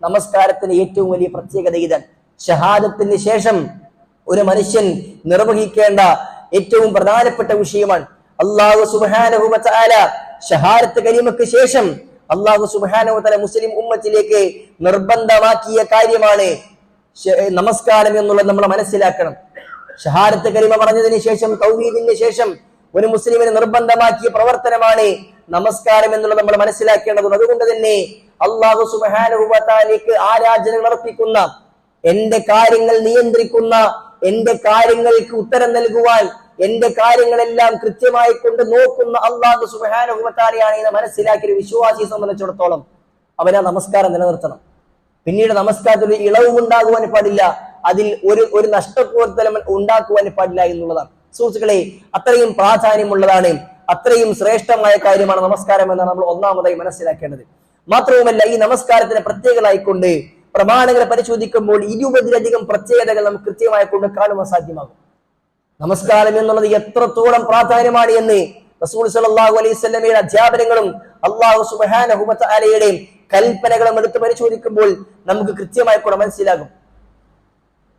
നമസ്കാരത്തിന് ഏറ്റവും വലിയ പ്രത്യേകത ഇതാണ്. ഷഹാദത്തിന് ശേഷം ഒരു മനുഷ്യൻ നിർവഹിക്കേണ്ട ഏറ്റവും പ്രധാനപ്പെട്ട വിഷയമാണ്. അല്ലാഹു സുബ്ഹാനഹു വ തആല ഷഹാദത്ത് കലിമക്ക് ശേഷം അല്ലാഹു സുബ്ഹാനഹു വ തആല മുസ്ലിം ഉമ്മത്തിലേക്ക് നിർബന്ധമാക്കിയ കാര്യമാണ് നമസ്കാരം എന്നുള്ളത് നമ്മൾ മനസ്സിലാക്കണം. ഷഹാദത്ത് കലിമ പറഞ്ഞതിന് ശേഷം തൗഹീദിന് ശേഷം ഒരു മുസ്ലിമിന് നിർബന്ധമാക്കിയ പ്രവർത്തനമാണ് നമസ്കാരം എന്നുള്ളത് നമ്മൾ മനസ്സിലാക്കേണ്ടതുണ്ട്. അതുകൊണ്ട് തന്നെ അല്ലാഹു സുബ്ഹാനഹു വ തആലയ്ക്ക് ആരാധനകൾ അർപ്പിക്കുന്ന, എന്റെ കാര്യങ്ങൾ നിയന്ത്രിക്കുന്ന, എന്റെ കാര്യങ്ങൾക്ക് ഉത്തരം നൽകുവാൻ, എന്റെ കാര്യങ്ങളെല്ലാം കൃത്യമായി കൊണ്ട് നോക്കുന്ന അല്ലാഹു സുബ്ഹാനഹു വ തആലയാണ് എന്ന് മനസ്സിലാക്കിയ വിശ്വാസിയെ സംബന്ധിച്ചിടത്തോളം അവനാ നമസ്കാരം നിലനിർത്തണം. പിന്നീട് നമസ്കാരത്തിൽ ഇളവും ഉണ്ടാകുവാൻ പാടില്ല, അതിൽ ഒരു നഷ്ടപ്രവർത്തനം ഉണ്ടാക്കുവാൻ പാടില്ല എന്നുള്ളതാണ്. സുഹൃത്തുക്കളെ, അത്രയും പ്രാധാന്യമുള്ളതാണ്, അത്രയും ശ്രേഷ്ഠമായ കാര്യമാണ് നമസ്കാരം എന്നാണ് നമ്മൾ ഒന്നാമതായി മനസ്സിലാക്കേണ്ടത്. മാത്രവുമല്ല, ഈ നമസ്കാരത്തിന് പ്രത്യേകതയായിക്കൊണ്ട് പ്രമാണങ്ങളെ പരിശോധിക്കുമ്പോൾ 20-ലധികം പ്രത്യേകതകൾ നമുക്ക് കൃത്യമായി കൊണ്ട് കാണുവാൻ സാധ്യമാകും. നമസ്കാരം എന്നുള്ളത് എത്രത്തോളം പ്രാധാന്യമാണ് എന്ന് റസൂൽ സല്ലല്ലാഹു അലൈഹി വസല്ലമയുടെ അധ്യാപനങ്ങളും അല്ലാഹു സുബ്ഹാനഹു വ തആലയുടെ കൽപ്പനകളും എടുത്ത് പരിശോധിക്കുമ്പോൾ നമുക്ക് കൃത്യമായി കൂടെ മനസ്സിലാകും.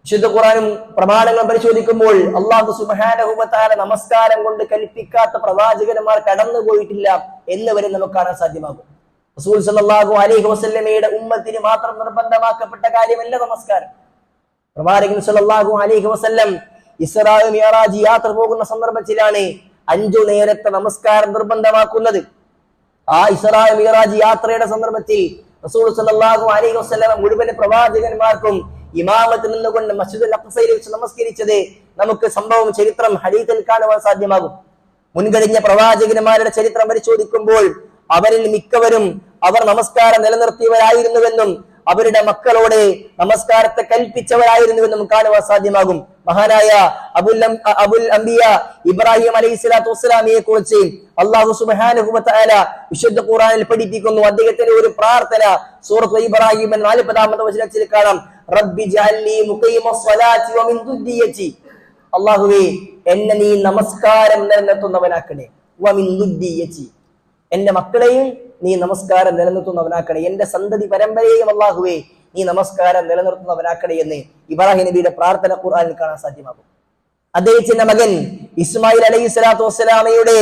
വിശുദ്ധ ഖുർആനും പ്രമാണങ്ങളും പരിശോധിക്കുമ്പോൾ അല്ലാഹു സുബ്ഹാനഹു വ തആല നമസ്കാരം കൊണ്ട് കൽപ്പിക്കാത്ത പ്രവാചകന്മാർ കടന്നുപോയിട്ടില്ല എന്ന് വരെ നമുക്ക് കാണാൻ സാധ്യമാകും. റസൂൽ സല്ലല്ലാഹു അലൈഹി വസല്ലമയുടെ ഉമ്മത്തിന് മാത്രം നിർബന്ധമാക്കപ്പെട്ട കാര്യമല്ല നമസ്കാരം. പ്രവാചകൻ സല്ലല്ലാഹു അലൈഹി വസല്ലം ഇസ്രാ മിഅ്റാജ് യാത്ര പോകുന്ന സന്ദർഭത്തിലാണ് 5 നേരത്തെ നമസ്കാരം നിർബന്ധമാക്കുന്നത്. ആ ഇസ്രാ മിഅ്റാജ് യാത്രയുടെ സന്ദർഭത്തിൽ റസൂൽ സല്ലല്ലാഹു അലൈഹി വസല്ലം മുഴുവൻ പ്രവാചകന്മാർക്കും ഇമാമത്ത് നിന്നുകൊണ്ട് മസ്ജിദുൽ അഖ്സയിൽ വെച്ച് നമസ്കരിച്ചത് നമുക്ക് സംഭവം ചരിത്രം ഹദീസിൽ കാണുവാൻ സാധ്യമാകും. മുൻകഴിഞ്ഞ പ്രവാചകന്മാരുടെ ചരിത്രം പരിശോധിക്കുമ്പോൾ അവരിൽ മിക്കവരും അവർ നമസ്കാരം നിലനിർത്തിയവരായിരുന്നുവെന്നും അവരുടെ മക്കളോട് നമസ്കാരത്തെ കൽപ്പിച്ചവരായിരുന്നുവെന്നും കാണുവാൻ സാധ്യമാകും. മഹാനായ അബുൽ അംബിയ ഇബ്രാഹിം അലൈഹിസ്സലാത്തു വസ്സലാമിയെ കുറിച്ച് അല്ലാഹു സുബ്ഹാനഹു വ തആല വിശുദ്ധ ഖുർആനിൽ പഠിപ്പിക്കുന്നു. അദ്ദേഹത്തിന്റെ ഒരു പ്രാർത്ഥന സൂറത്ത് ഇബ്രാഹിം 40-ാമത്തെ വചനത്തിൽ കാണാം, റബ്ബി ജഅൽനി മുഖീമസ്സലാത്തി വമിൻ ദുർരിയതി. അല്ലാഹുവേ, എന്നെ നീ നമസ്കാരം നിലനിർത്തുന്നവനാക്കണേ. വമിൻ ദുർരിയതി, എന്റെ മക്കളെയും നീ നമസ്കാരം നിലനിർത്തുന്നവനാക്കണേ. എന്റെ സന്തതി പരമ്പരയെയും അല്ലാഹുവേ നീ നമസ്കാരം നിലനിർത്തുന്നവനാക്കണേ എന്ന് ഇബ്രാഹിം നബിയുടെ പ്രാർത്ഥന ഖുർആനിൽ കാണാൻ സാധ്യമാകും. അദ്ദേഹത്തിന്റെ മകൻ ഇസ്മായിൽ അലൈഹിസ്സലാത്തു വസ്സലാമയുടെ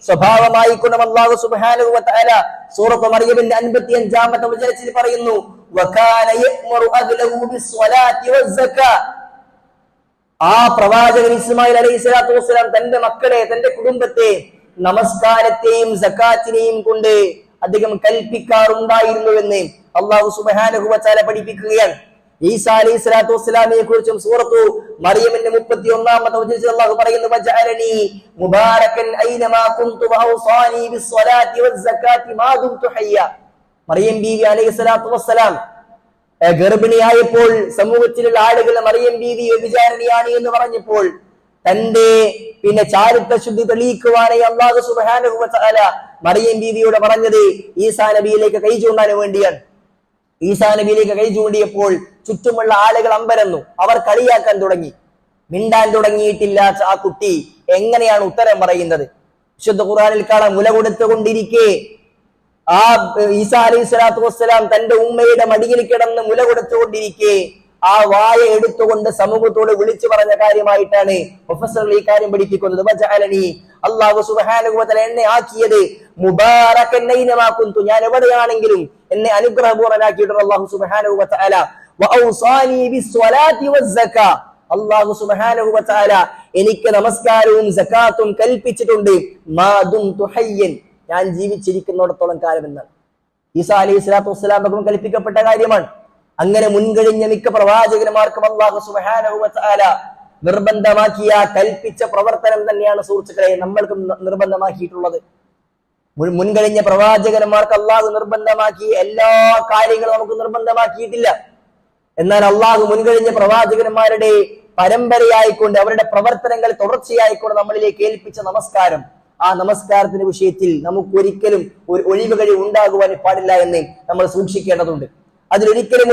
സ്വഭാവമായി കൊണ്ട് അല്ലാഹു സുബ്ഹാനഹു വ തആല സൂറത്ത് മർയമിന്റെ 55-ാമത്തെ വചനത്തിൽ പറയുന്നു, വകാന യഅ്മുറു അഹ്ലഹു ബിസ്സലാത്തി വസ്സകാ. ആ പ്രവാചകൻ ഇസ്മായിൽ അലൈഹിസ്സലാത്തു വസ്സലാം തന്റെ മക്കളെ, തന്റെ കുടുംബത്തെ നമസ്കാരത്തെയും സക്കാത്തിനെയും കൊണ്ട് അദ്ദേഹം കൽപ്പിക്കാറുണ്ടായിരുന്നുവെന്ന് അല്ലാഹു സുബ്ഹാനഹു വ തആല പഠിപ്പിക്കുകയാണ്. ഈസാ അലൈഹിസ്സലാത്തു വസ്സലാമിനെ കുറിച്ചും സൂറത്തു മറിയമിന്റെ 31-ാമത്തെ വചനത്തിൽ അല്ലാഹു പറയുന്നു, വജഅലനി മുബാറകൻ ഐനമാ കുന്തു വഔസാനി ബിസ്സലാത്തി വസ്സകാത്തി മാ ദുംതു ഹയ്യ. മറിയം ബീവി അലൈഹിസ്സലാത്തു വസ്സലാം ഗർഭിണിയായപ്പോൾ സമൂഹത്തിലുള്ള ആളുകൾ മറിയം ബീവി വ്യഭിചാരിണിയാണ് എന്ന് പറഞ്ഞപ്പോൾ തന്റെ ചാരിത്ര ശുദ്ധി തെളിയിക്കുവാനായി അല്ലാഹു സുബ്ഹാനഹു വ തആല മറിയം ബീവിയോട് പറഞ്ഞത് ഈസാ നബിയിലേക്ക് കൈ ചൂണ്ടാൻ വേണ്ടിയാണ്. ഈസാ നബിയിലേക്ക് കൈ ചൂണ്ടിയപ്പോൾ ചുറ്റുമുള്ള ആളുകൾ അമ്പരന്നു, അവർ കളിയാക്കാൻ തുടങ്ങി. മിണ്ടാൻ തുടങ്ങിയിട്ടില്ലാത്ത ആ കുട്ടി എങ്ങനെയാണ് ഉത്തരം പറയുന്നത്? വിശുദ്ധ ഖുർആനിൽ കാണാം, മുല കൊടുത്തുകൊണ്ടിരിക്കെ ആ ഈസാ അലൈഹിസ്സലാത്തു വസ്സലാം തന്റെ ഉമ്മയുടെ മടിയിൽ കിടന്ന് മുല കൊടുത്തുകൊണ്ടിരിക്കെ ആ വായ എടുത്തുകൊണ്ട് സമൂഹത്തോട് വിളിച്ചു പറഞ്ഞ കാര്യമായിട്ടാണ് പ്രൊഫസർ ഈ കാര്യം പഠിപ്പിക്കുന്നത്. വജഅലനി, അല്ലാഹു സുബ്ഹാനഹു വ തആല എന്നെ ആക്കിയത് മുബാറകൻ ഐനമാ കുന്തു, ഞാൻ എവിടെയാണെങ്കിലും എന്നെ അനുഗ്രഹപൂർണനാക്കിയിട്ടുണ്ട് അല്ലാഹു സുബ്ഹാനഹു വ തആല. വഔസാനി ബിസ്സലാത്തി വസ്സകാ, അല്ലാഹു സുബ്ഹാനഹു വ തആല എനിക്ക് നമസ്കാരവും സകാത്തും കൽപ്പിച്ചിട്ടുണ്ട്. മാ ദുംതു ഹയ്യൻ, ഞാൻ ജീവിച്ചിരിക്കുന്നിടത്തോളം കാലം എന്നാണ്. ഈസാ അലൈഹിസ്സലാത്തു വസ്സലാം കൽപ്പിക്കപ്പെട്ട കാര്യമാണ്. അങ്ങനെ മുൻകഴിഞ്ഞ മിക്ക പ്രവാചകന്മാർക്കും അല്ലാഹു സുബ്ഹാനഹു വ തആല നിർബന്ധമാക്കിയ കൽപ്പിച്ച പ്രവർത്തനം തന്നെയാണ് സുഹൃത്തുക്കളെ നമ്മൾക്കും നിർബന്ധമാക്കിയിട്ടുള്ളത്. മുൻകഴിഞ്ഞ പ്രവാചകന്മാർക്ക് അല്ലാഹു നിർബന്ധമാക്കിയ എല്ലാ കാര്യങ്ങളും നമുക്ക് നിർബന്ധമാക്കിയിട്ടില്ല. എന്നാൽ അല്ലാഹു മുൻകഴിഞ്ഞ പ്രവാചകന്മാരുടെ പരമ്പരയായിക്കൊണ്ട് അവരുടെ പ്രവർത്തനങ്ങൾ തുടർച്ചയായിക്കൊണ്ട് നമ്മളിലേക്ക് ഏൽപ്പിച്ച നമസ്കാരം, ആ നമസ്കാരത്തിന്റെ വിഷയത്തിൽ നമുക്ക് ഒരിക്കലും ഒരു ഒഴിവ് കഴിവ് ഉണ്ടാകുവാൻ പാടില്ല എന്ന് നമ്മൾ സൂക്ഷിക്കേണ്ടതുണ്ട്. അതിലൊരിക്കലും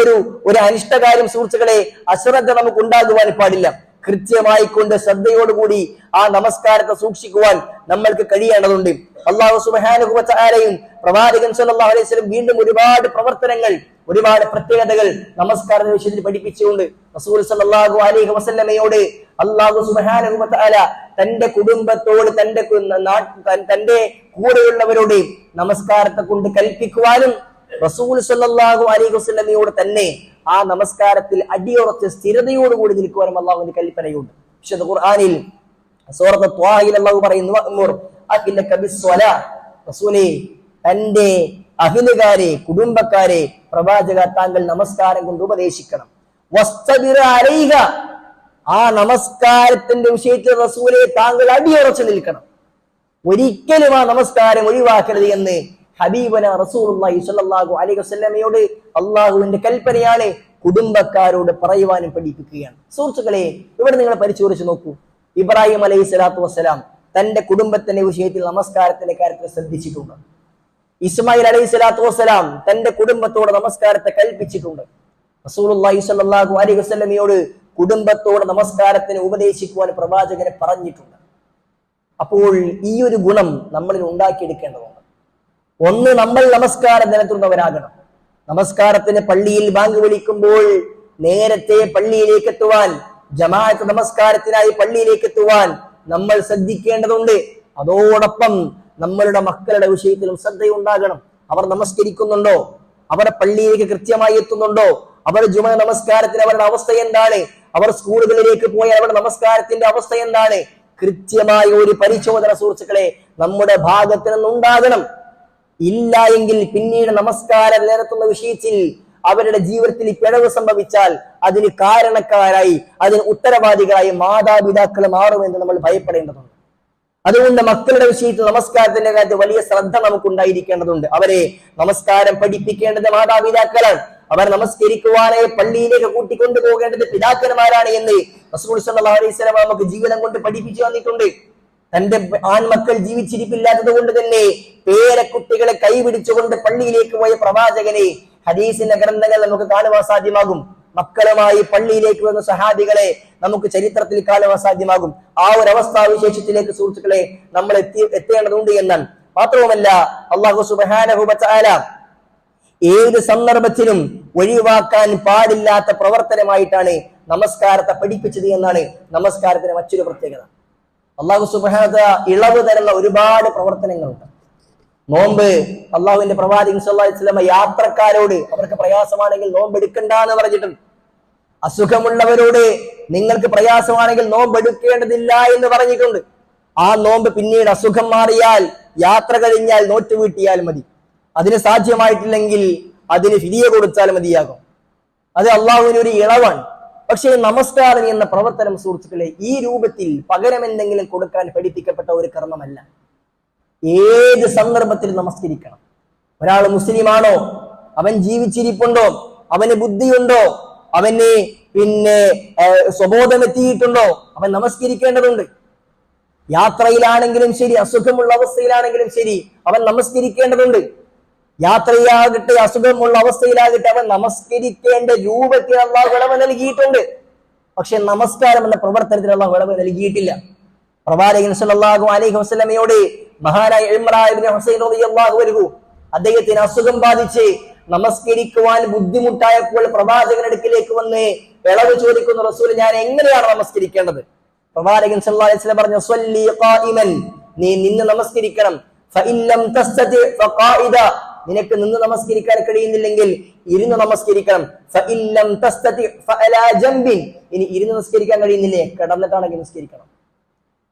ഒരു അനിഷ്ടകാര്യം സുഹൃത്തുക്കളെ, അശ്രദ്ധ നമുക്ക് ഉണ്ടാകുവാൻ പാടില്ല. കൃത്യമായി കൊണ്ട് ശ്രദ്ധയോടുകൂടി ആ നമസ്കാരത്തെ സൂക്ഷിക്കുവാൻ നമ്മൾക്ക് കഴിയേണ്ടതുണ്ട്. അല്ലാഹു സുബ്ഹാനഹു വ തആലയും പ്രവാചകൻ സല്ലല്ലാഹു അലൈഹി വസല്ലം വീണ്ടും ഒരുപാട് പ്രവർത്തനങ്ങൾ, ഒരുപാട് പ്രത്യേകതകൾ നമസ്കാര വിഷയത്തിൽ പഠിപ്പിച്ചുകൊണ്ട് റസൂൽ സല്ലല്ലാഹു അലൈഹി വസല്ലമയോട് അല്ലാഹു സുബ്ഹാനഹു വ തആല തന്റെ കുടുംബത്തോട്, തന്റെ കൂടെയുള്ളവരോട് നമസ്കാരത്തെ കൊണ്ട് കൽപ്പിക്കുവാനും റസൂൽ സല്ലല്ലാഹു അലൈഹി വസല്ലമയോട് തന്നെ ആ നമസ്കാരത്തിൽ അടിയുറച്ച് സ്ഥിരതയോടുകൂടി നിൽക്കുവാനും അള്ളാഹുവിന്റെ കൽപ്പനയുണ്ട്. വിശുദ്ധ ഖുർആനിൽ സൂറത്ത് ത്വാഹയിൽ അള്ളാഹു പറയുന്നു, വഅ്മുർ അഹ്ലക ബിസ്സലാ, റസൂലേ തന്റെ അഹ്ലുകാരെ, കുടുംബക്കാരെ പ്രവാചക താങ്കൾ നമസ്കാരം കൊണ്ട് ഉപദേശിക്കണം. വസ്തബിർ അലൈഹ, ആ നമസ്കാരത്തിന്റെ വിഷയത്തിൽ റസൂലേ താങ്കൾ അടിയുറച്ച് നിൽക്കണം, ഒരിക്കലും ആ നമസ്കാരം ഒഴിവാക്കരുത് എന്ന് ഹബീബന റസൂലുള്ളാഹി സ്വല്ലല്ലാഹു അലൈഹി വസല്ലമയോട് അള്ളാഹുവിന്റെ കൽപ്പനയാണ്, കുടുംബക്കാരോട് പറയുവാനും പഠിപ്പിക്കുകയാണ്. സുഹൃത്തുക്കളെ, ഇവിടെ നിങ്ങൾ പരിശോധിച്ച് നോക്കൂ. ഇബ്രാഹിം അലൈഹി സ്വലാത്തു വസ്സലാം തന്റെ കുടുംബത്തിന്റെ വിഷയത്തിൽ നമസ്കാരത്തിന്റെ കാര്യത്തിൽ ശ്രദ്ധിച്ചിട്ടുണ്ട്. ഇസ്മായിൽ അലൈഹി സ്വലാത്തു വസ്സലാം തന്റെ കുടുംബത്തോട് നമസ്കാരത്തെ കൽപ്പിച്ചിട്ടുണ്ട്. റസൂലുള്ളാഹി സ്വല്ലല്ലാഹു അലൈഹി വസല്ലമയോട് കുടുംബത്തോട് നമസ്കാരത്തിന് ഉപദേശിക്കുവാൻ പ്രവാചകനെ പറഞ്ഞിട്ടുണ്ട്. അപ്പോൾ ഈ ഒരു ഗുണം നമ്മളിൽ ഉണ്ടാക്കിയെടുക്കേണ്ടതുണ്ട്. ഒന്ന്, നമ്മൾ നമസ്കാരം നിലനിർത്തുന്നവരാകണം. നമസ്കാരത്തിന് പള്ളിയിൽ ബാങ്ക് വിളിക്കുമ്പോൾ നേരത്തെ പള്ളിയിലേക്ക് എത്തുവാൻ, ജമാഅത്ത് നമസ്കാരത്തിനായി പള്ളിയിലേക്ക് എത്തുവാൻ നമ്മൾ ശ്രദ്ധിക്കേണ്ടതുണ്ട്. അതോടൊപ്പം നമ്മളുടെ മക്കളുടെ വിഷയത്തിലും ശ്രദ്ധയുണ്ടാകണം. അവർ നമസ്കരിക്കുന്നുണ്ടോ? അവർ പള്ളിയിലേക്ക് കൃത്യമായി എത്തുന്നുണ്ടോ? അവർ ജുമ നമസ്കാരത്തിന് അവരുടെ അവസ്ഥ എന്താണ്? അവർ സ്കൂളുകളിലേക്ക് പോയ അവരുടെ നമസ്കാരത്തിന്റെ അവസ്ഥ എന്താണ്? കൃത്യമായ ഒരു പരിശോധന സുഹൃത്തുക്കളെ നമ്മുടെ ഭാഗത്ത് നിന്നുണ്ടാകണം. ഇല്ല എങ്കിൽ പിന്നീട് നമസ്കാരം നിലനിർത്തുന്ന വിഷയത്തിൽ അവരുടെ ജീവിതത്തിൽ പിഴവ് സംഭവിച്ചാൽ അതിന് കാരണക്കാരായി, അതിന് ഉത്തരവാദികളായി മാതാപിതാക്കൾ മാറുമെന്ന് നമ്മൾ ഭയപ്പെടേണ്ടതുണ്ട്. അതുകൊണ്ട് മക്കളുടെ വിഷയത്തിൽ നമസ്കാരത്തിന്റെ കാര്യത്തിൽ വലിയ ശ്രദ്ധ നമുക്ക് ഉണ്ടായിരിക്കേണ്ടതുണ്ട്. അവരെ നമസ്കാരം പഠിപ്പിക്കേണ്ടത് മാതാപിതാക്കളാണ്. അവർ നമസ്കരിക്കുവാനായി പള്ളിയിലേക്ക് കൂട്ടിക്കൊണ്ടു പോകേണ്ടത് പിതാക്കന്മാരാണ് എന്ന് റസൂൽ സല്ലല്ലാഹു അലൈഹി വസല്ലം നമുക്ക് ജീവിതം കൊണ്ട് പഠിപ്പിച്ചു തന്നിട്ടുണ്ട്. തന്റെ ആൺമക്കൾ ജീവിച്ചിരിപ്പില്ലാത്തത് കൊണ്ട് തന്നെ പേരക്കുട്ടികളെ കൈപിടിച്ചുകൊണ്ട് പള്ളിയിലേക്ക് പോയ പ്രവാചകനെ ഹദീസിന്റെ ഗ്രന്ഥങ്ങൾ നമുക്ക് കാണുവാൻ സാധ്യമാകും. മക്കളുമായി പള്ളിയിലേക്ക് വന്ന സഹാബികളെ നമുക്ക് ചരിത്രത്തിൽ കാണുവാൻ സാധ്യമാകും. ആ ഒരു അവസ്ഥാവിശേഷത്തിലേക്ക് സുഹൃത്തുക്കളെ നമ്മൾ എത്തേണ്ടതുണ്ട് എന്നാണ്. മാത്രവുമല്ല, അല്ലാഹു സുബ്ഹാനഹു വ തആല ഏത് സന്ദർഭത്തിലും ഒഴിവാക്കാൻ പാടില്ലാത്ത പ്രവർത്തനമായിട്ടാണ് നമസ്കാരത്തെ പഠിപ്പിച്ചത് എന്നാണ് നമസ്കാരത്തിന് മറ്റൊരു പ്രത്യേകത. അല്ലാഹു സുബ്ഹാനഹു വ തആല ഇളവ് തരുന്ന ഒരുപാട് പ്രവർത്തനങ്ങളുണ്ട്. നോമ്പ്, അള്ളാഹുവിന്റെ പ്രവാചകൻ സല്ലല്ലാഹു അലൈഹി വസല്ലം യാത്രക്കാരോട് അവർക്ക് പ്രയാസമാണെങ്കിൽ നോമ്പ് എടുക്കണ്ട എന്ന് പറഞ്ഞിട്ടുണ്ട്. അസുഖമുള്ളവരോട് നിങ്ങൾക്ക് പ്രയാസമാണെങ്കിൽ നോമ്പ് എടുക്കേണ്ടതില്ല എന്ന് പറഞ്ഞിട്ടുണ്ട്. ആ നോമ്പ് പിന്നീട് അസുഖം മാറിയാൽ, യാത്ര കഴിഞ്ഞാൽ നോറ്റുവീട്ടിയാൽ മതി. അതിന് സാധ്യമായിട്ടില്ലെങ്കിൽ അതിന് ഫിദിയ കൊടുത്താൽ മതിയാകും. അത് അള്ളാഹുവിന് ഒരു ഇളവാണ്. പക്ഷേ നമസ്കാരം എന്ന പ്രവർത്തനം സുഹൃത്തുക്കളെ ഈ രൂപത്തിൽ പകരം എന്തെങ്കിലും കൊടുക്കാൻ പഠിപ്പിക്കപ്പെട്ട ഒരു കർമ്മമല്ല. ഏത് സന്ദർഭത്തിൽ നമസ്കരിക്കണം. ഒരാൾ മുസ്ലിമാണോ, അവൻ ജീവിച്ചിരിപ്പുണ്ടോ, അവന് ബുദ്ധിയുണ്ടോ, അവന് സ്വബോധം എത്തിയിട്ടുണ്ടോ, അവൻ നമസ്കരിക്കേണ്ടതുണ്ട്. യാത്രയിലാണെങ്കിലും ശരി, അസുഖമുള്ള അവസ്ഥയിലാണെങ്കിലും ശരി, അവൻ നമസ്കരിക്കേണ്ടതുണ്ട്. യാത്രയാകട്ടെ, അസുഖമുള്ള അവസ്ഥയിലാകട്ടെ, അവൻ നമസ്കരിക്കേണ്ട രൂപത്തിൽ അള്ളാഹു ഇളവ് നൽകിയിട്ടുണ്ട്. പക്ഷെ നമസ്കാരം എന്ന പ്രവർത്തനത്തിന് അള്ളാഹു ഇളവ് നൽകിയിട്ടില്ല. പ്രവാചകൻ സല്ലല്ലാഹു അലൈഹി വസല്ലമയോട് മഹാനായ ഇമ്രാൻ ഇബ്നു ഹുസൈൻ റളിയല്ലാഹു അൻഹു അദ്ദേഹത്തിന് അസുഖം ബാധിച്ച് നമസ്കരിക്കുവാൻ ബുദ്ധിമുട്ടായപ്പോൾ പ്രവാചകന്റെ അടുക്കിലേക്ക് വന്ന് ഇളവ് ചോദിക്കുന്ന റസൂൽ, ഞാൻ എങ്ങനെയാണ് നമസ്കരിക്കേണ്ടത്? പ്രവാചകൻ സല്ലല്ലാഹു അലൈഹി വസല്ലം പറഞ്ഞു, സ്വല്ലി ഖായിമൻ, നീ നിന്ന് നമസ്കരിക്കണം. ഫഇൻ ലം തസ്തതി ഫഖായിദ, നിനക്ക് നിന്ന് നമസ്കരിക്കാൻ കഴിയുന്നില്ലെങ്കിൽ ഇരുന്ന് നമസ്കരിക്കണം. ഫഇൻ ലം തസ്തതി ഫഅലാ ജംബിൻ, ഇനി ഇരുന്ന് നമസ്കരിക്കാൻ കഴിയുന്നില്ലേ കിടന്നിട്ടാണെങ്കിൽ നമസ്കരിക്കണം.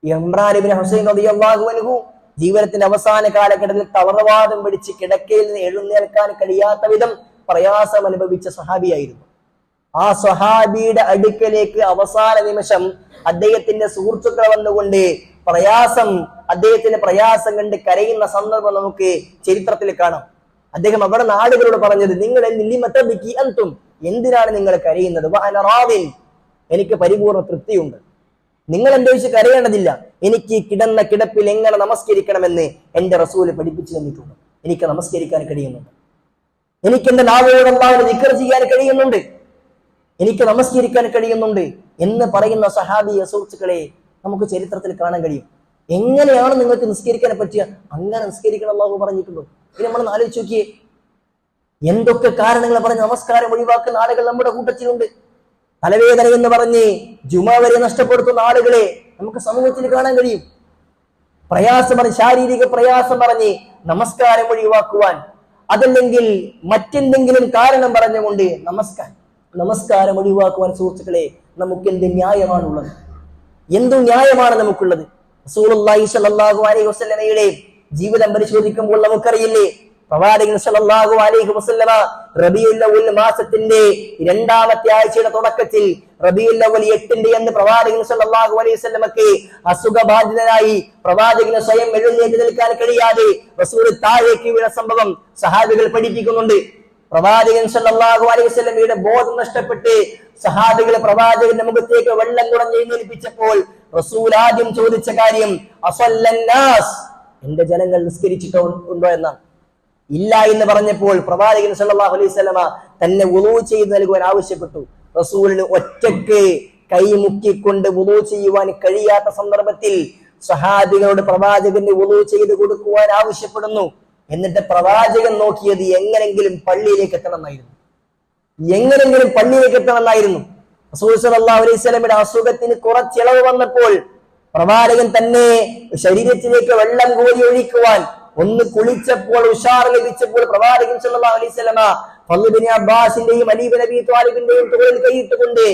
ഇമ്രാൻ ഇബ്നു ഹുസൈൻ റളിയല്ലാഹു അൻഹു ജീവിതത്തിന്റെ അവസാന കാലഘട്ടത്തിൽ തളർവാദം പിടിച്ച് കിടക്കയിൽ നിന്ന് എഴുന്നേൽക്കാൻ കഴിയാത്ത വിധം പ്രയാസം അനുഭവിച്ച സ്വഹാബിയായിരുന്നു. ആ സ്വഹാബിയുടെ അടുക്കലേക്ക് അവസാന നിമിഷം അദ്ദേഹത്തിന്റെ സുഹൃത്തുക്കൾ വന്നുകൊണ്ട് അദ്ദേഹത്തിന്റെ പ്രയാസം കണ്ട് കരയുന്ന സന്ദർഭം നമുക്ക് ചരിത്രത്തിൽ കാണാം. അദ്ദേഹം അവിടെ നാടുകളോട് പറഞ്ഞത്, നിങ്ങൾ അന്തും, എന്തിനാണ് നിങ്ങൾ കരയുന്നത്? എനിക്ക് പരിപൂർണ്ണ തൃപ്തിയുണ്ട്, നിങ്ങൾ എന്റെ വിഷയം കരയേണ്ടതില്ല. എനിക്ക് കിടന്ന കിടപ്പിൽ എങ്ങനെ നമസ്കരിക്കണമെന്ന് എന്റെ റസൂല് പഠിപ്പിച്ചു തന്നിട്ടുണ്ട്. എനിക്ക് നമസ്കരിക്കാൻ കഴിയുന്നുണ്ട്. എനിക്ക് എന്റെ നാവുകളെ ദിക്ർ ചെയ്യാൻ കഴിയുന്നുണ്ട്. എനിക്ക് നമസ്കരിക്കാൻ കഴിയുന്നുണ്ട്. എന്ന് പറയുന്ന സഹാബിയെ സുഹൃത്തുക്കളെ നമുക്ക് ചരിത്രത്തിൽ കാണാൻ കഴിയും. എങ്ങനെയാണ് നിങ്ങൾക്ക് നിസ്കരിക്കാൻ പറ്റുക? അങ്ങനെ നിസ്കരിക്കണം അല്ലാഹു പറഞ്ഞിട്ടുള്ളൂ. ഇനി നമ്മൾ ആലോചിച്ച് നോക്കിയേ, എന്തൊക്കെ കാരണങ്ങൾ പറഞ്ഞ് നമസ്കാരം ഒഴിവാക്കുന്ന ആളുകൾ നമ്മുടെ കൂട്ടത്തിലുണ്ട്. തലവേദന എന്ന് പറഞ്ഞ് ജുമാ വരെ നഷ്ടപ്പെടുത്തുന്ന ആളുകളെ നമുക്ക് സമൂഹത്തിൽ കാണാൻ കഴിയും. പ്രയാസം പറഞ്ഞ്, ശാരീരിക പ്രയാസം പറഞ്ഞ് നമസ്കാരം ഒഴിവാക്കുവാൻ, അതല്ലെങ്കിൽ മറ്റെന്തെങ്കിലും കാരണം പറഞ്ഞുകൊണ്ട് നമസ്കാരം ഒഴിവാക്കുവാൻ സുഹൃത്തുക്കളെ നമുക്ക് എന്ത് ന്യായമാണുള്ളത്? എന്തു ന്യായമാണ് നമുക്കുള്ളത്? റസൂലുള്ളാഹി സ്വല്ലല്ലാഹു അലൈഹി വസല്ലമയുടെ ജീവിതം പരിശോധിക്കുമ്പോൾ നമുക്കറിയില്ലേ, പ്രവാചകൻ സ്വല്ലല്ലാഹു അലൈഹി വസല്ലമ റബീഉൽ അവ്വൽ മാസത്തിന്റെ 2ാമത്തെ ആഴ്ചയുടെ തുടക്കത്തിൽ റബീഉൽ അവ്വൽ 8 എന്ന് പ്രവാചകൻ സ്വല്ലല്ലാഹു അലൈഹി വസല്ലമക്ക് അസുഖബാധിതനായി പ്രവാചകന് സ്വയം എഴുന്നേറ്റ് നിൽക്കാൻ കഴിയാതെ റസൂൽ താഴേക്ക് വീണ സംഭവം സഹാബികൾ പഠിപ്പിക്കുന്നുണ്ട്. പ്രവാചകൻ സ്വല്ലല്ലാഹു അലൈഹി വസല്ലമയുടെ ബോധം നഷ്ടപ്പെട്ട് സഹാബികളെ പ്രവാചകന്റെ മുഖത്തേക്ക് വെള്ളം കുടഞ്ഞ് എഴുന്നേൽപ്പിച്ചപ്പോൾ റസൂൽ ആദ്യം ചോദിച്ച കാര്യം അസല്ലന്നാസ്, എന്റെ ജനങ്ങൾ നിസ്കരിച്ചിട്ടുണ്ടോ എന്നാണ്. ഇല്ല എന്ന് പറഞ്ഞപ്പോൾ പ്രവാചകൻ സല്ലല്ലാഹു അലൈഹി വസല്ലമ തന്നെ വുളൂ ചെയ്ത് നൽകുവാൻ ആവശ്യപ്പെട്ടു. റസൂലിന് ഒറ്റയ്ക്ക് കൈമുക്കിക്കൊണ്ട് വുളൂ ചെയ്യുവാൻ കഴിയാത്ത സന്ദർഭത്തിൽ സഹാബികളോട് പ്രവാചകന് വുളൂ ചെയ്ത് കൊടുക്കുവാൻ ആവശ്യപ്പെടുന്നു. എന്നിട്ട് പ്രവാചകൻ നോക്കിയത് എങ്ങനെങ്കിലും പള്ളിയിലേക്ക് എത്തണമെന്നായിരുന്നു. റസൂൽ സല്ലല്ലാഹു അലൈഹി വസല്ലമയുടെ അസുഖത്തിന് കുറച്ചിളവ് വന്നപ്പോൾ പ്രവാചകൻ തന്നെ ശരീരത്തിലേക്ക് വെള്ളം കോരി ഒഴിക്കുവാൻ ഒന്ന് കുളിച്ചപ്പോൾ, ഉഷാർ ലഭിച്ചപ്പോൾ പ്രവാചകൻ സല്ലല്ലാഹു അലൈഹി വസല്ലമ ഫള് ഇബ്നു അബ്ബാസിന്റെയും അലി ഇബ്നു അബീ ത്വാലിബിന്റെയും തോളിൽ കൈയിട്ടുകൊണ്ട്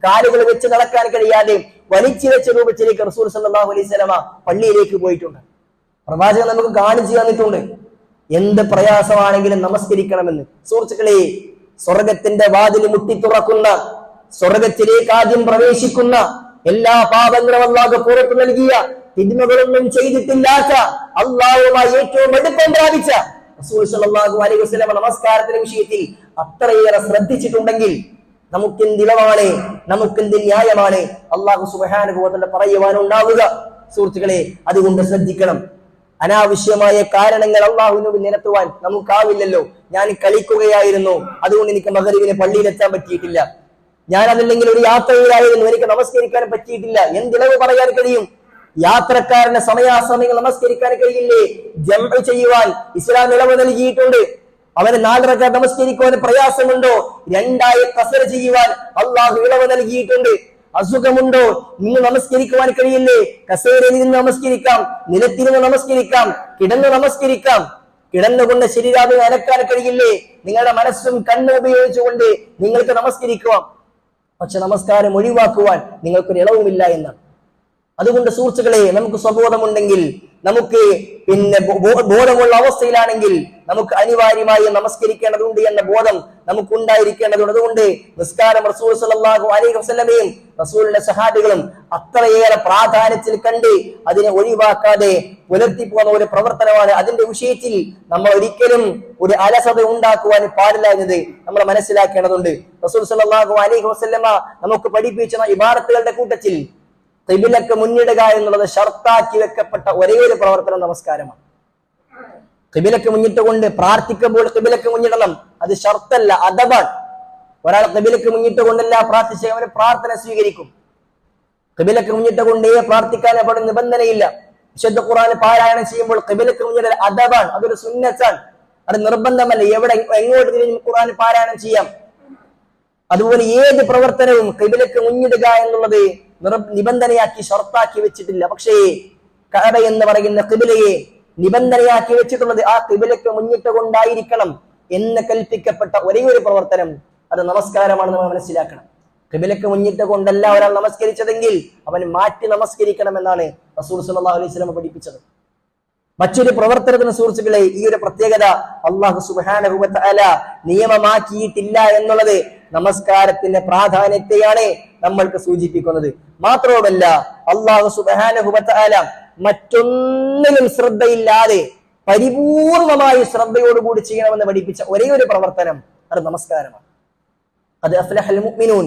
കാലുകൾ വെച്ച് നടക്കാൻ കഴിയാതെ വലിച്ചിഴച്ച രൂപത്തിലേക്ക് റസൂൽ സല്ലല്ലാഹു അലൈഹി വസല്ലമ പള്ളിയിലേക്ക് പോയിട്ടുണ്ട്. പ്രവാചകൻ നമുക്ക് കാണിച്ചു തന്നിട്ടുണ്ട് എന്ത് പ്രയാസമാണെങ്കിലും നമസ്കരിക്കണമെന്ന്. സുഹൃത്തുക്കളെ, സ്വർഗത്തിന്റെ വാതിൽ മുട്ടി തുറക്കുന്ന, സ്വർഗത്തിലേക്ക് ആദ്യം പ്രവേശിക്കുന്ന, എല്ലാ പാപങ്ങളും അല്ലാഹു പുറത്തു നൽകിയ, തിന്മകളൊന്നും ചെയ്തിട്ടില്ലാത്ത, അല്ലാഹുവുമായി ഏറ്റവും അടുപ്പം പ്രാപിച്ച റസൂൽ സല്ലല്ലാഹു അലൈഹി വസല്ലം നമസ്കാരത്തിന്റെ വിഷയത്തിൽ അത്രയേറെ ശ്രദ്ധിച്ചിട്ടുണ്ടെങ്കിൽ നമുക്കെന്തിളവാണ്, നമുക്കെന്ത് ന്യായമാണ് അല്ലാഹു സുബ്ഹാനഹു വ തആല പറയുവാനുണ്ടാവുക? സുഹൃത്തുക്കളെ, അതുകൊണ്ട് ശ്രദ്ധിക്കണം. അനാവശ്യമായ കാരണങ്ങൾ അല്ലാഹുവിനോട് നിരത്തുവാൻ നമുക്കാവില്ലല്ലോ. ഞാൻ കളിക്കുകയായിരുന്നു, അതുകൊണ്ട് എനിക്ക് മഗ്‌രിബിന് പള്ളിയിലെത്താൻ പറ്റിയിട്ടില്ല. ഞാൻ അതല്ലെങ്കിൽ ഒരു യാത്രയിലായിരുന്നു, എനിക്ക് നമസ്കരിക്കാൻ പറ്റിയിട്ടില്ല. എന്തിളവ് പറയാൻ കഴിയും? യാത്രക്കാരന്റെ സമയാസമയങ്ങൾ നമസ്കരിക്കാൻ കഴിയില്ലേ? ജംഅ് ചെയ്യുവാൻ ഇസ്ലാം ഇളവ് നൽകിയിട്ടുണ്ട്. അവന് 4 റക്അത്ത് നമസ്കരിക്കുവാൻ പ്രയാസമുണ്ടോ? 2 ഖസർ ചെയ്യുവാൻ അല്ലാഹു ഇളവ് നൽകിയിട്ടുണ്ട്. അസുഖമുണ്ടോ? ഇന്ന് നമസ്കരിക്കുവാൻ കഴിയില്ലേ? കസേരയിൽ നിന്ന് നമസ്കരിക്കാം, നിലത്തിരുന്ന് നമസ്കരിക്കാം, കിടന്ന് നമസ്കരിക്കാം. കിടന്നുകൊണ്ട് ശരീരാവിനെ അനക്കാൻ കഴിയില്ലേ? നിങ്ങളുടെ മനസ്സും കണ്ണും ഉപയോഗിച്ചുകൊണ്ട് നിങ്ങൾക്ക് നമസ്കരിക്കാം. പക്ഷെ നമസ്കാരം ഒഴിവാക്കുവാൻ നിങ്ങൾക്കൊരു ഇളവുമില്ല എന്നാണ്. അതുകൊണ്ട് സുഹൃത്തുക്കളെ, നമുക്ക് സ്വബോധമുണ്ടെങ്കിൽ, നമുക്ക് ബോധമുള്ള അവസ്ഥയിലാണെങ്കിൽ നമുക്ക് അനിവാര്യമായി നമസ്കരിക്കേണ്ടതുണ്ട് എന്ന ബോധം നമുക്ക് ഉണ്ടായിരിക്കേണ്ടതുണ്ട്. അതുകൊണ്ട് നിസ്കാരം റസൂൽ സല്ലല്ലാഹു അലൈഹി വസല്ലമയും റസൂലിന്റെ സഹാബികളും അത്രയേറെ പ്രാധാന്യത്തിൽ കണ്ട് അതിനെ ഒഴിവാക്കാതെ പുലർത്തിപ്പോന്ന ഒരു പ്രവർത്തനമാണ്. അതിന്റെ വിഷയത്തിൽ നമ്മൾ ഒരിക്കലും ഒരു അലസത ഉണ്ടാക്കുവാൻ പാടില്ല എന്നത് നമ്മൾ മനസ്സിലാക്കേണ്ടതുണ്ട്. റസൂൽ സല്ലല്ലാഹു അലൈഹി വസല്ലമ നമുക്ക് പഠിപ്പിച്ച ഇബാദത്തുകളുടെ കൂട്ടത്തിൽ ഖിബിലക്ക് മുന്നിടുക എന്നുള്ളത് ഷർത്താക്കി വെക്കപ്പെട്ട ഒരേ ഒരു പ്രവർത്തനം നമസ്കാരമാണ്. ഖിബിലക്ക് മുന്നിട്ടുകൊണ്ട് പ്രാർത്ഥിക്കുമ്പോൾ ഖിബിലക്ക് മുന്നിടണം. അത് ഷർത്തല്ല, അദബാണ്. ഒരാൾ ഖിബിലക്ക് മുന്നിട്ടുകൊണ്ടല്ല പ്രാർത്ഥിച്ച അവന് പ്രാർത്ഥന സ്വീകരിക്കും. ഖിബിലക്ക് മുന്നിട്ടുകൊണ്ടേ പ്രാർത്ഥിക്കാൻ അവിടെ നിബന്ധനയില്ല. വിശുദ്ധ ഖുർആൻ പാരായണം ചെയ്യുമ്പോൾ ഖിബിലക്ക് മുന്നിടൽ അദബാണ്, അതൊരു സുന്നത്താണ്, അത് നിർബന്ധമല്ല. എങ്ങോട്ട് തിരിഞ്ഞ് ഖുർആൻ പാരായണം ചെയ്യാം. അതുപോലെ ഏത് പ്രവർത്തനവും ഖിബിലക്ക് മുന്നിടുക എന്നുള്ളത് നിബന്ധനയാക്കി ഷർത്താക്കി വെച്ചിട്ടില്ല. പക്ഷേ കഅബ എന്ന് പറയുന്ന ഖിബിലയെ നിബന്ധനയാക്കി വെച്ചിട്ടുള്ളത് ആ ഖിബിലക്ക് മുന്നിട്ട് കൊണ്ടായിരിക്കണം എന്ന് കൽപ്പിക്കപ്പെട്ട ഒരേ ഒരു പ്രവർത്തനം അത് നമസ്കാരമാണ്. നമ്മൾ മനസ്സിലാക്കണം. ഖിബിലക്ക് മുന്നിട്ട് കൊണ്ടല്ല ഒരാൾ നമസ്കരിച്ചതെങ്കിൽ അവൻ മാറ്റി നമസ്കരിക്കണം എന്നാണ് റസൂൽ സല്ലല്ലാഹു അലൈഹി വസല്ലം പഠിപ്പിച്ചത്. മറ്റൊരു പ്രവർത്തനത്തിന് സുഹൃത്തുക്കളെ, ഈ ഒരു പ്രത്യേകത അല്ലാഹു സുബ്ഹാനഹു വ തആല നിയമമാക്കിയിട്ടില്ല എന്നുള്ളത് നമസ്കാരത്തിന്റെ പ്രാധാന്യത്തെയാണ് നമ്മൾക്ക് സൂചിപ്പിക്കുന്നത്. മാത്രവുമല്ല, അല്ലാഹു സുബ്ഹാനഹു വ തആല മറ്റൊന്നിലും ശ്രദ്ധയില്ലാതെ പരിപൂർണമായി ശ്രദ്ധയോടുകൂടി ചെയ്യണമെന്ന് പഠിപ്പിച്ച ഒരേ ഒരു പ്രവർത്തനം അത് നമസ്കാരമാണ്. ഖദ് അഫ്ലഹൽ മുഅ്മിനൂൻ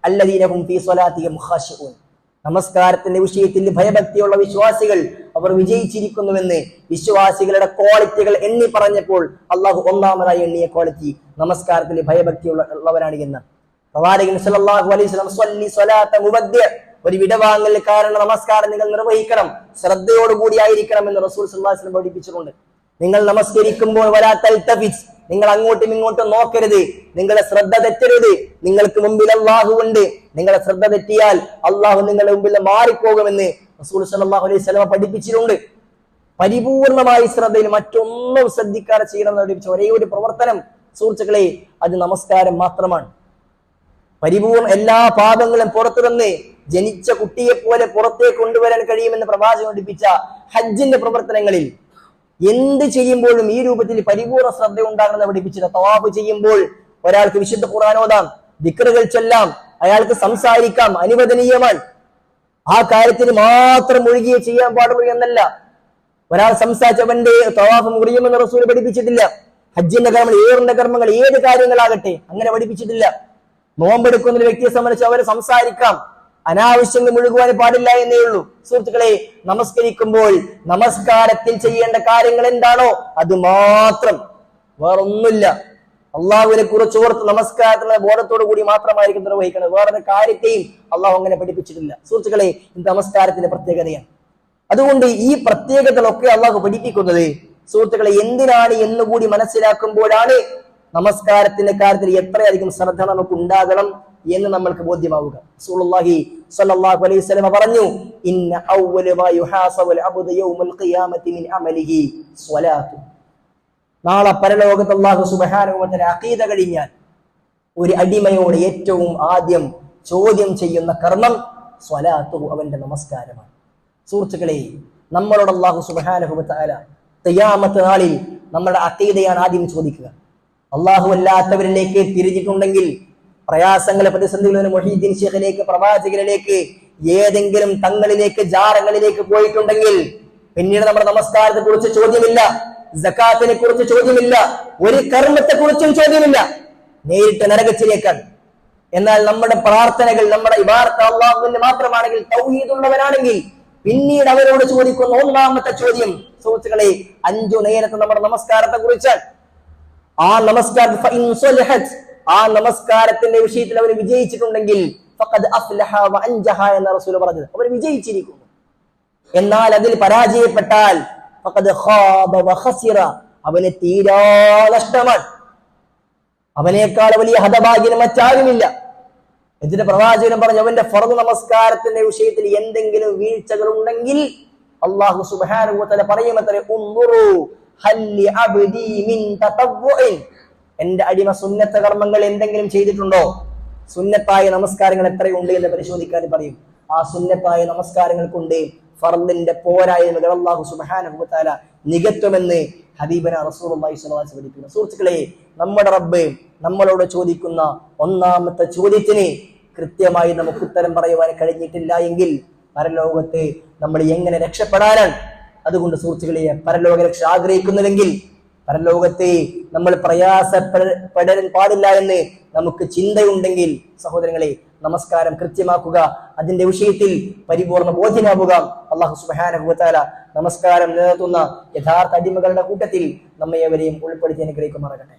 അല്ലദീന ഹും ഫീ സ്വലാത്തിഹിം ഖാശിഊൻ. നമസ്കാരത്തിന്റെ വിഷയത്തിൽ ഭയഭക്തിയുള്ള വിശ്വാസികൾ അവർ വിജയിച്ചിരിക്കുന്നുവെന്ന് വിശ്വാസികളുടെ ക്വാളിറ്റികൾ എണ്ണി പറഞ്ഞപ്പോൾ അള്ളാഹു ഒന്നാമതായി എണ്ണിയ ക്വാളിറ്റി നമസ്കാരത്തിൽ ഭയഭക്തിയുള്ളവരാണ് എന്ന്. പ്രവാചകൻ സല്ലല്ലാഹു അലൈഹി വസല്ലം സ്വല്ലി സ്വലാത്ത മുബദ്ദിഅ, ഒരു വിടവാങ്ങൽ കാരണം നമസ്കാരം നിങ്ങൾ നിർവഹിക്കണം, ശ്രദ്ധയോടുകൂടി ആയിരിക്കണം എന്ന് റസൂൽ സല്ലല്ലാഹു അലൈഹി വസല്ലം പഠിപ്പിച്ചിട്ടുണ്ട്. നിങ്ങൾ നമസ്കരിക്കുമ്പോൾ വലാ തൽതഫിസ്, നിങ്ങൾ അങ്ങോട്ടും ഇങ്ങോട്ടും നോക്കരുത്, നിങ്ങളെ ശ്രദ്ധ തെറ്റരുത്. നിങ്ങൾക്ക് മുമ്പിൽ അള്ളാഹു ഉണ്ട്, നിങ്ങളെ ശ്രദ്ധ തെറ്റിയാൽ അള്ളാഹു നിങ്ങളുടെ മുമ്പിൽ മാറിപ്പോകുമെന്ന് റസൂൽ സല്ലല്ലാഹു അലൈഹി വസല്ലം പഠിപ്പിച്ചിട്ടുണ്ട്. പരിപൂർണമായി ശ്രദ്ധയിൽ മറ്റൊന്നും ശ്രദ്ധിക്കാതെ ചെയ്യണമെന്ന് പഠിപ്പിച്ച ഒരേ ഒരു പ്രവർത്തനം സുഹൃത്തുക്കളെ അത് നമസ്കാരം മാത്രമാണ്. പരിപൂർണ്ണ എല്ലാ പാപങ്ങളും പുറത്തു നിന്ന് ജനിച്ച കുട്ടിയെ പോലെ പുറത്തേക്ക് കൊണ്ടുവരാൻ കഴിയുമെന്ന് പ്രവാചകൻ പഠിപ്പിച്ച ഹജ്ജിന്റെ പ്രവർത്തനങ്ങളിൽ എന്ത് ചെയ്യുമ്പോഴും ഈ രൂപത്തിൽ പരിപൂർണ്ണ ശ്രദ്ധ ഉണ്ടാകണമെന്ന് പഠിപ്പിച്ചത്. തവാഫ് ചെയ്യുമ്പോൾ ഒരാൾക്ക് വിശുദ്ധ ഖുർആൻ ഓതാം, ദിക്റുകൾ ചൊല്ലാം, അയാൾക്ക് സംസാരിക്കാം, അനുവദനീയമാണ്. ആ കാര്യത്തിന് മാത്രം മുഴുകിയേ ചെയ്യാൻ പാടുള്ളൂ എന്നല്ല. ഒരാൾ സംസാരിച്ചവന്റെ തവാഫ് മുറിയുമെന്ന് റസൂൽ പഠിപ്പിച്ചിട്ടില്ല. ഹജ്ജിന്റെ കർമ്മങ്ങൾ, ഏറിന്റെ കർമ്മങ്ങൾ, ഏത് കാര്യങ്ങളാകട്ടെ അങ്ങനെ പഠിപ്പിച്ചിട്ടില്ല. നോമ്പെടുക്കുന്ന ഒരു വ്യക്തിയെ സംബന്ധിച്ച് അവരെ സംസാരിക്കാം, അനാവശ്യങ്ങൾ മുഴുകുവാൻ പാടില്ല എന്നേ ഉള്ളൂ. സുഹൃത്തുക്കളെ, നമസ്കരിക്കുമ്പോൾ നമസ്കാരത്തിൽ ചെയ്യേണ്ട കാര്യങ്ങൾ എന്താണോ അത് മാത്രം, വേറൊന്നുമില്ല. അള്ളാഹുവിനെ കുറിച്ച് ഓർത്ത് നമസ്കാരത്തിലുള്ള ബോധത്തോടു കൂടി മാത്രമായിരിക്കും നിർവഹിക്കുന്നത്. വേറൊരു കാര്യത്തെയും അള്ളാഹു അങ്ങനെ പഠിപ്പിച്ചിട്ടില്ല. സുഹൃത്തുക്കളെ, ഇത് നമസ്കാരത്തിന്റെ പ്രത്യേകതയാണ്. അതുകൊണ്ട് ഈ പ്രത്യേകതകളൊക്കെ അള്ളാഹു പഠിപ്പിക്കുന്നത് സുഹൃത്തുക്കളെ എന്തിനാണ് എന്നുകൂടി മനസ്സിലാക്കുമ്പോഴാണ് നമസ്കാരത്തിന്റെ കാര്യത്തിൽ എത്രയധികം ശ്രദ്ധ നമുക്ക് ഉണ്ടാകണം എന്ന് നമ്മൾക്ക് ബോധ്യമാവുക. റസൂലുള്ളാഹി സ്വല്ലല്ലാഹു അലൈഹി വസല്ലം പറഞ്ഞു, ഇന്ന അവ്വല മാ യുഹാസബുൽ അബ്ദു യൗമൽ ഖിയാമത്തി മിൻ അമലിഹി സ്വലാത്തു. നാളെ പരലോകത്ത് അല്ലാഹു സുബ്ഹാനഹു വ തആല അഖീദ കഴിഞ്ഞാൽ ഒരു അടിമയോട് ഏറ്റവും ആദ്യം ചോദ്യം ചെയ്യുന്ന കർമ്മം സ്വലാത്തു, അവന്റെ നമസ്കാരമാണ്. സുഹൃത്തുക്കളെ, നമ്മളോട് അല്ലാഹു സുബ്ഹാനഹു വ തആല ഖിയാമത്ത് നാളിൽ നമ്മുടെ അഖീദയാണ് ആദ്യം ചോദിക്കുക. അല്ലാഹു അല്ലാത്തവരിലേക്ക് തിരിഞ്ഞിട്ടുണ്ടെങ്കിൽ, പ്രയാസങ്ങളെ പ്രതിസന്ധികളിൽ മുഹീദ്ദീൻ ശൈഖിലേക്ക്, പ്രവാചകനിലേക്ക്, ഏതെങ്കിലും തങ്ങളിലേക്ക്, ജാറങ്ങളിലേക്ക് പോയിട്ടുണ്ടെങ്കിൽ പിന്നീട് നമ്മുടെ നമസ്കാരത്തെ കുറിച്ച് ചോദ്യമില്ല, സകാത്തിനെ കുറിച്ച് ചോദ്യമില്ല, ഒരു കർമ്മത്തെ കുറിച്ചും ചോദ്യമില്ല, നേരിട്ട് നരകത്തിലേക്കാണ്. എന്നാൽ നമ്മുടെ പ്രാർത്ഥനകൾ, നമ്മുടെ ഇബാദത്ത് അല്ലാഹുവിന് മാത്രമാണെങ്കിൽ, തൗഹീദുള്ളവനാണെങ്കിൽ പിന്നീട് അവരോട് ചോദിക്കുന്ന ഒന്നാമത്തെ ചോദ്യം സുഹൃത്തുക്കളെ 5 നേരത്തെ നമ്മുടെ നമസ്കാരത്തെ കുറിച്ചാണ്. ആ നമസ്കാരത്തിന്റെ വിഷയത്തിൽ അവർ വിജയിച്ചിട്ടുണ്ടെങ്കിൽ ഫഖദ് അഫ്ലഹ വ അൻജഹ എന്ന റസൂൽ പറഞ്ഞത്, അവർ വിജയിച്ചിരിക്കുന്നു. എന്നാൽ അതിൽ പരാജയപ്പെട്ടാൽ ഫഖദ് ഖാബ വ ഖസിറ, അവന് തീരാ നഷ്ടമാണ്. അവനേക്കാൾ വലിയ ഹതഭാഗ്യന് മറ്റാരുമില്ല. ഇതിന്റെ പ്രവാചകൻ പറഞ്ഞു, അവന്റെ ഫർദ് നമസ്കാരത്തിന്റെ വിഷയത്തിൽ എന്തെങ്കിലും വീഴ്ചകൾ ഉണ്ടെങ്കിൽ അല്ലാഹു സുബ്ഹാനഹു വ തആല പറയുമത്രേ, ഉൻദുറു ഹൽ അബ്ദി മിൻ തതവ്വുഇൻ, എന്റെ അടിമ സുന്നത്ത കർമ്മങ്ങൾ എന്തെങ്കിലും ചെയ്തിട്ടുണ്ടോ, സുന്നത്തായ നമസ്കാരങ്ങൾ എത്രയുണ്ട് എന്ന് പരിശോധിക്കാൻ പറയും. ആ സുന്നത്തായ നമസ്കാരങ്ങൾക്കുണ്ട് ഫർദിന്റെ പോരായ്മകൾ അല്ലാഹു സുബ്ഹാനഹു വ തആല നികത്തുമെന്ന് ഹബീബന റസൂലുള്ളാഹി സ്വല്ലല്ലാഹു അലൈഹി വസല്ലം പഠിപ്പിക്കുന്നു. സുഹൃത്തുക്കളെ, നമ്മുടെ റബ്ബ് നമ്മളോട് ചോദിക്കുന്ന ഒന്നാമത്തെ ചോദ്യത്തിന് കൃത്യമായി നമുക്ക് ഉത്തരം പറയുവാൻ കഴിഞ്ഞിട്ടില്ല എങ്കിൽ പരലോകത്ത് നമ്മൾ എങ്ങനെ രക്ഷപ്പെടാനാണ്? അതുകൊണ്ട് സുഹൃത്തുക്കളെ, പരലോക രക്ഷ ആഗ്രഹിക്കുന്നുവെങ്കിൽ, പരലോകത്തെ നമ്മൾ പ്രയാസപ്പെടാൻ പാടില്ല എന്ന് നമുക്ക് ചിന്തയുണ്ടെങ്കിൽ സഹോദരങ്ങളെ, നമസ്കാരം കൃത്യമാക്കുക, അതിന്റെ വിഷയത്തിൽ പരിപൂർണ ബോധ്യനാവുക. അല്ലാഹു സുബ്ഹാനഹു വ തആല നമസ്കാരം നിലനിർത്തുന്ന യഥാർത്ഥ അടിമകളുടെ കൂട്ടത്തിൽ നമ്മെ അവരെയും ഉൾപ്പെടുത്തി അനുഗ്രഹിക്കുമാറാകട്ടെ.